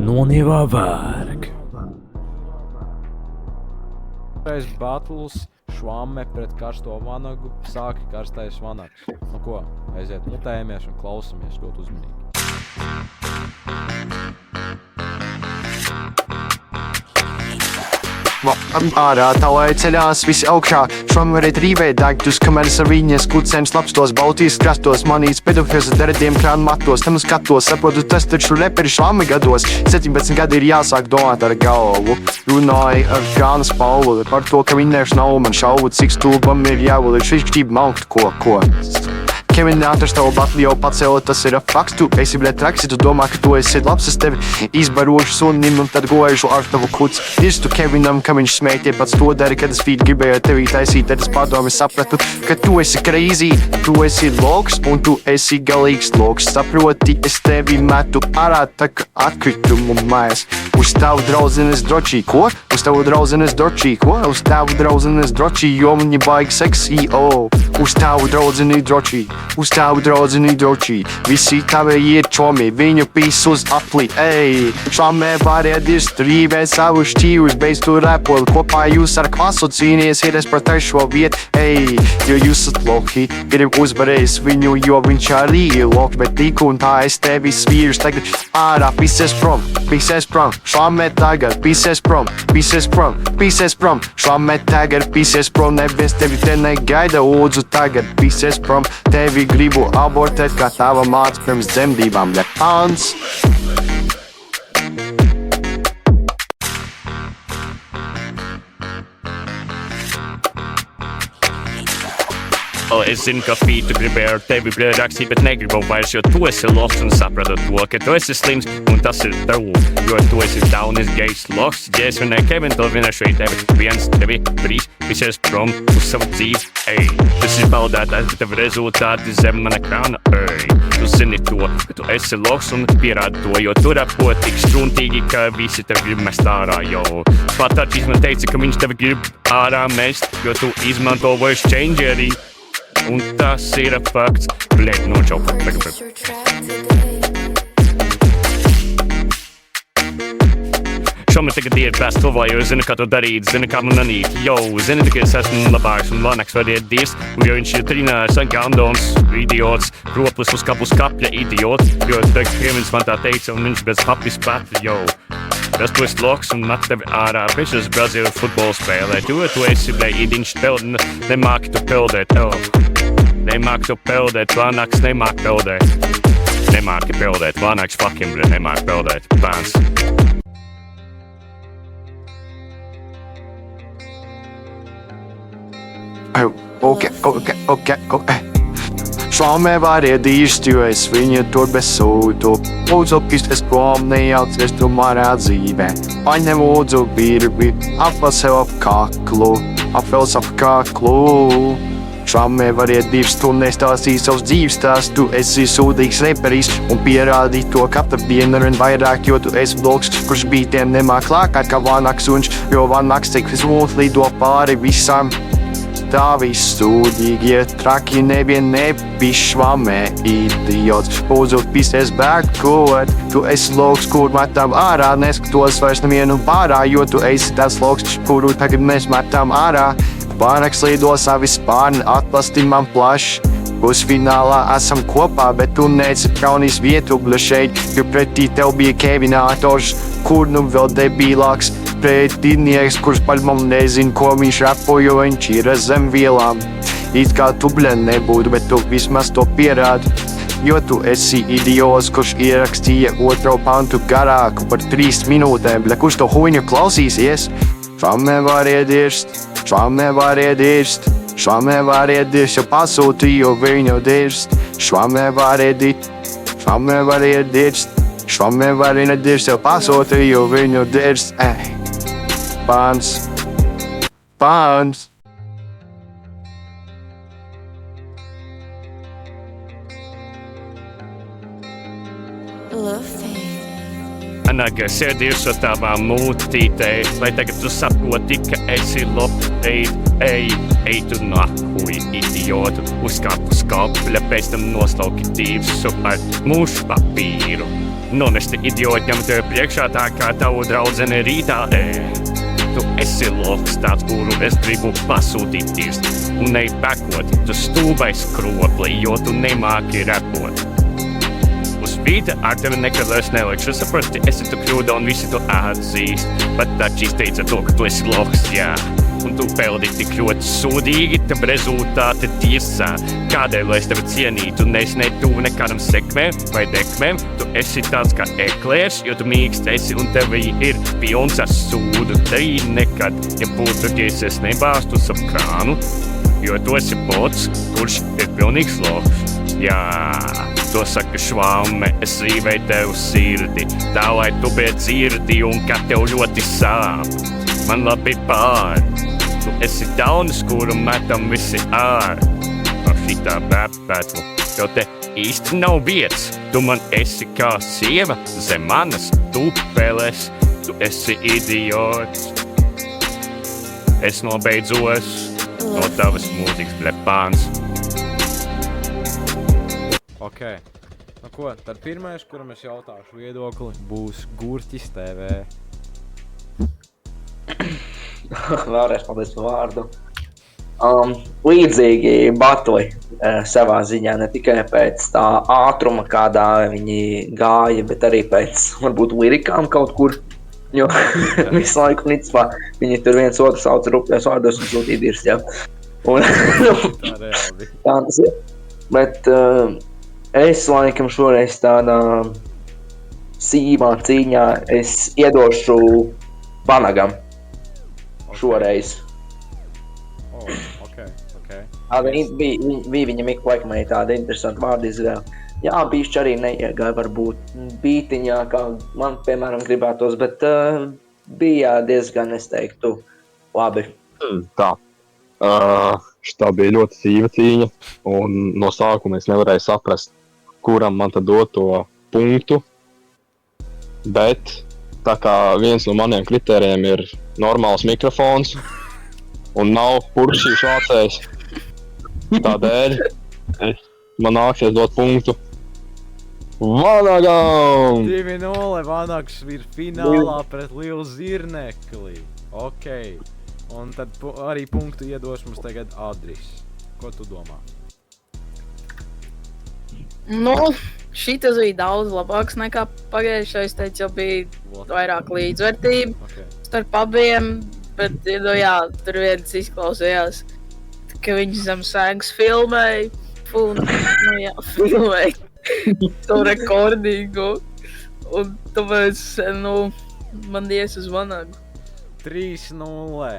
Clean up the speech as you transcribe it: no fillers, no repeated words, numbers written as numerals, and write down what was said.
Non nevajag. Reiz battles, švamme pret karsto vanagu, sāki karstais vanags. Nu ko, aiziet mutējamies un klausamies ļoti uzmanīgi. Ārā tālai ceļās visi augšā, švamarēt rīvē daiktus, kamēr saviņas kucēns lapstos, Baltijas krastos, manīts pedofils ar derediem krānu matos, tam skatos, saprotu, tas taču reperi švami gados, 17 gadi ir jāsāk domāt ar galvu, runāju ar Jānas Paulu, par to, ka viņēš nav man šaubu, cik stulbam ir jābūt, šis grib maukt ko. Kevin ātrs tavu batli jau pacēla, tas ir fakts, tu esi bļēt traksi, tu domā, ka tu esi labs, es tevi izbarošu sunim un tad gojušu ar tavu kuts. Dirstu Kevinam, ka viņš smēj tie pats to dari, kad es fīt gribēju tevi taisīt, tad es padomi sapratu, ka tu esi crazy, tu esi loks un tu esi galīgs loks. Saproti, es tevi metu ārā tā kā atkritumu mājas. Uz tavu draudzenes dročī, ko? Uz tavu draudzenes dročī, ko? Uz tavu draudzenes dročī, jo viņi baigi seksī, Uz tavu draudzeni dročī. Uz tavu draudzeni dročī, visi tavēji ir čomi, viņu pīs uz apli, švamē variet dirst, rīvē savu šķīvus, beidz tu repoli, kopā jūs ar klasu cīniesieties par trešo vietu, jo jūs esat loki, grib uzvarējis viņu, jo viņš arī ir loki, bet tik un tā es tevi svīrus, tagad ārā, pīsies prom, švamē tagad, pīsies prom, švamē tagad, pīsies prom, neviens tevi te negaida, lūdzu tagad, pīsies prom, tevi gribu abortēt, kā tava māca pirms dzemdībām, Lepāns. Es zinu, ka Fītu gribēju ar tevi rakstīt, bet negribu vairs, jo tu esi loks un sapratu to, ka tu esi slims un tas ir tev, jo tu esi daunis gejs loks. Ja es vinēju Kevin, to vinēšu arī tevi. 1, 2, 3, visies prom uz savu dzīvi, Tas ir baudētājs, bet tev rezultāti zem mana krāna, Tu zini to, ka tu esi loks un pierādi to, jo tu rapo tik struntīgi, ka visi tev grib mest ārā, Pat Arčīs man teica, ka viņš tevi grib ārā mest, jo tu izmanto voice changerī. Un tas ir fakts, bļēt, nočaukot tagad. Šomēr tagad ir pēc tuvā, jo zinu, kā to darīt, zinu, kā man nanīt. Zinu, ka es esmu labāks un Vanaks variet dirst, un jo viņš ir trinājis Gandons, idiots, kroplis uz kapļa idiots, jo tagad Kevins man tā teica, un viņš bez hapis pat, Tas tu esi loks un met tevi ārā, viņš uz Brazīlu futbolu spēlē. Tu esi, idiņš, nemāki tu peldēt, Nemāki tu peldēt, Vanaks nemāki peldēt. Nemāki peldēt, Vanaks fucking, nemāki peldēt, bērns. Okay. Švamē variet dirst, jo es viņu tur bez sūtu. Lūdzu, pisties prom, nejaucies tu manā dzīvē. Paņem lūdzu virvi, apvēl sev ap kaklu. Švamē variet dirst, tu nestāstīji savus dzīves tās, tu esi sūdīgs reperis un pierādīji to katru dienu arvien vairāk, jo tu esi bloks, kurš beatiem nemāk lākāt kā Vanaks, jo Vanaks cik vismūt lido pāri visam. Tā viss sūdīgie traki nevien nepišvamē idiots. Lūdzu, pisties bēkot, tu esi loks, kur metam ārā, neskatos vairs nevienu pārā, jo tu esi tas loks, kuru tagad mēs metam ārā. Vanaks lido savi spārni, atplasti man plašs. Pusfinālā esam kopā, bet tu neci kaunīs vietu šeit, jo pretī tev bija Kevinators, kur nu vēl debilāks pretinieks, kurš paļmam nezin, ko viņš rapo, jo viņš ir zem vielām. It kā tu nebūtu, bet tu vismaz to pierādi, jo tu esi idiots, kurš ierakstīja 2. pantu garāku par 3 minūtēm, kurš to huņu klausīsies. Švamē variet dirst, jo pasūtīju viņu dirst. Švamē variet dirst, jo pasūtīju viņu dirst. Pāns. Naga sēdies ar tavām mūtītē, lai tagad tu saproti, ka esi lopteit, ej tu nahuj, idiotu, uzkāp uz kapļa, pēc tam noslauki tīvsu ar mušu papīru. Nu, es te idioti ņem tev priekšā tā kā tavu draudzene rītā ēd. Tu esi loks tāds, kuru es gribu pasūtīt tīrst. Un ej pekot, tu stūbais kropli, jo tu nemāki repot. Uz vīta ar tevi nekad vairs nelikšu saprati, esi tu kļūda un visi tu atzīst. Bet taču izteica to, ka tu esi loks, jā. Un tu peldi tik ļoti sūdīgi, tev rezultāti tiesā. Kādēļ, lai es tevi cienītu, neesi ne tuvu nekādam sekmēm vai dekmēm? Tu esi tāds kā eklērs, jo tu mīkst esi un tevi ir pilns ar sūdu. Te nekad, ja būtu ģēsies nebāstu savu krānu, jo tu esi bots, kurš ir pilnīgs loks. Jā, to saka švāme, es rīvēju tev sirdi, tā lai tu bija dzirdi un kā tev ļoti sāp. Man labi pār, tu esi daunis, kuru metam visi ār. No šitā bēpētlu, tev te īsti nav vietas, tu man esi kā sieva zem manas tupeles, tu esi idiots. Es nobeidzos no tavas mūzikas blepāns. Ok. Nu ko, tad pirmais, kuram es jautāšu viedokli, būs Gurķis TV. Vēlreiz paldies par vārdu. Līdzīgi Batoļi savā ziņā, ne tikai pēc tā ātruma, kādā viņi gāja, bet arī pēc, varbūt, lirikām kaut kur. Jo visu laiku nicpā viņi tur viens otru sauca rupjās vārdos un sūtīja dirst, jā. Un, Tā reāli. tā tas ir. Bet es laikam šoreiz tādā sīvā cīņā es iedošu Vanagam. Šoreiz. Oh, ok. Tāda bija viņa Miku laikam arī tāda interesanta vārda izvēle. Jā, bišķi arī neiegāja varbūt bītiņā, kā man, piemēram, gribētos, bet bija diezgan, es teiktu, labi. Tā. Šitā bija ļoti sīva cīņa, un no sākuma es nevarēju saprast, kuram man tad dot to punktu, bet tā kā viens no maniem kritērijiem ir normāls mikrofons un nav purkšķīšu vācējs, tādēļ man nāksies dot punktu Vanagam! 2-0, Vanags ir finālā pret Lielu Zirnekli. Ok. Un tad arī punktu iedos mums tagad Adris. Ko tu domā? Nu, šitas bija daudz labāks nekā pagājušais, teicu, jau bija vairāk līdzvērtība starp abiem, bet, nu jā, tur viens izklausījās, ka viņi zem sēgas filmēja, nu jā, filmēja to rekordīgu, un tāpēc, nu, man ies uz Vanagu. 3-0.